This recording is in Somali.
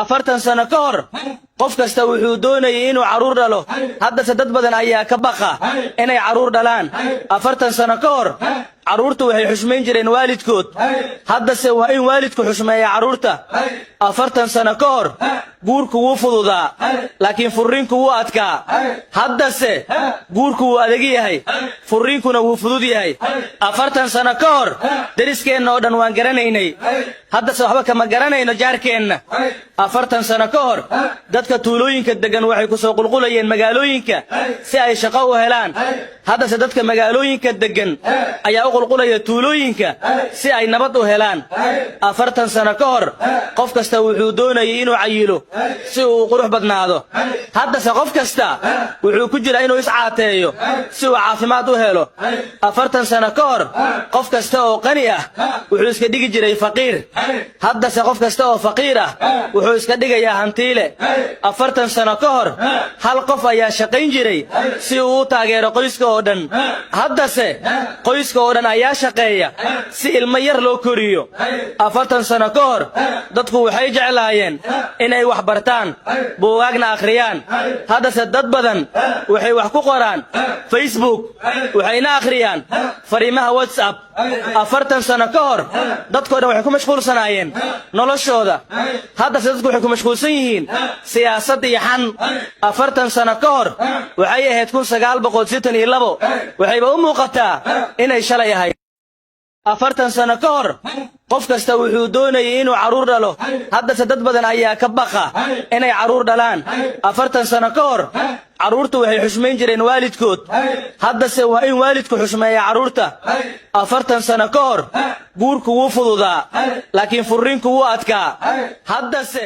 afartan sano ka hor qof kasta wuxuu doonayay inuu caruur dhalo hadda dad badan ayaa ka baqa inay caruur dhalaan afartan sano ka hor caruurtu waxay xushmeyn jireen waalidkood haddase waa in waalidku xushmeeya caruurta afartan sano ka hor guurku wuu fududaa laakiin furriinku wuu adkaa haddase guurku wuu adag yahay furriinkuna wuu fudud yahay afartan sano ka hor deriskeenna oo dhan waan garanaynay haddase waxba kama garanayno jaarkeenna afartan sano ka hor dadka tuulooyinka degan waxay ku soo qulqulayeen magaalooyinka si ay shaqo u helaan haddase dadka magaalooyinka degan ayaa u qulqulaya tuulooyinka si ay nabad u helaan afartan sano ka hor qof kasta wuxuu doonayay inuu cayilo si uu qurux badnaado haddase qof kasta wuxuu ku jira inuu iscaateeyo si uu caafimaad u helo afartan sano ka hor qof kasta oo qani ah wuxuu iska dhigi jiray faqiir haddase qof kasta oo faqiir ah wuxuu iska dhigayaa hantiile afartan sano ka hor hal qof ayaa shaqayn jiray si uu u taageero qoyska oo dhan haddase qoyska oo dhan ayaa shaqeeya si ilmo yar loo koriyo afartan sano ka hor dadku waxay jeclaayeen inay wax bartaan buugaagna akhriyaan haddase dad badan waxay wax ku qoraan Facebook waxayna akhriyaan fariimaha WhatsApp afartan sano ka hor dadkoo dhan waxay ku mashquulsanaayeen noloshooda haddase dadku waxay ku mashquulsan yihiin siyaasad iyo xan afartan sano ka hor waxay ahayd 1962 waxayba u muuqataa inay shalay ahayd afartan sano ka hor qof kasta wuxuu doonayay inuu caruur dhalo haddase dad badan ayaa ka baqa inay caruur dhalaan afartan sano ka hor caruurtu waxay xushmeyn jireen waalidkood haddase waa in waalidku xushmeeya caruurta afartan sano ka hor guurku wuu fududaa laakiin furriinku wuu adkaa haddase